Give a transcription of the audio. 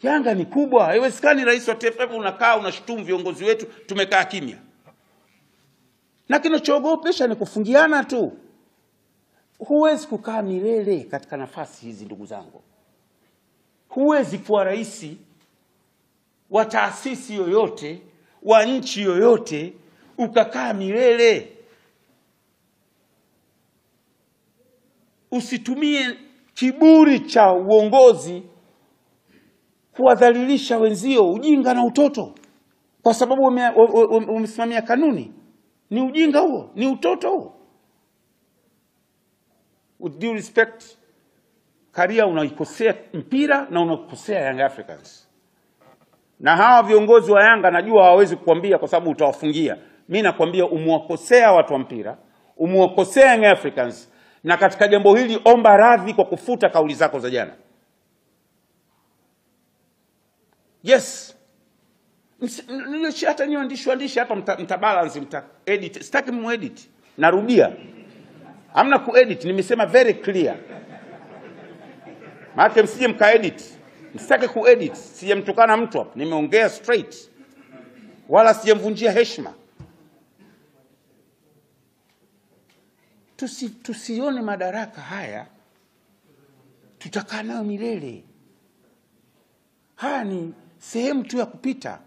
Yanga ni kubwa. Haiwezekani rais wa TFF unakaa unashutumu viongozi wetu tumekaa kimya. Na kinachoogopesha ni kufungiana tu. Huwezi kukaa milele katika nafasi hizi ndugu zangu. Huwezi kuwa rais wa taasisi yoyote, wa nchi yoyote, ukakaa milele. Usitumie kiburi cha uongozi kuwadhalilisha wenzio, ujinga na utoto. Kwa sababu umesimamia kanuni. Ni ujinga huo, ni utoto huo. With due respect, Karia unaikosea mpira na unakosea Young Africans. Na hawa viongozi wa Yanga najua hawawezi kukwambia kwa sababu utawafungia. Mimi nakwambia umewakosea watu wa mpira, umewakosea Young Africans, na katika jambo hili omba radhi kwa kufuta kauli zako za jana. Yes. Hata nyinyi waandishi hapa mtabalance, mtaedit. Sitaki muedit. Narudia. Hamna kuedit, nimesema very clear. Maana msije mkaedit. Msitaki kuedit. Sijamtukana mtu hapa. Nimeongea straight. Wala sijamvunjia heshima. Tusione madaraka haya tutakaa nayo milele. Haya ni sehemu tu ya kupita.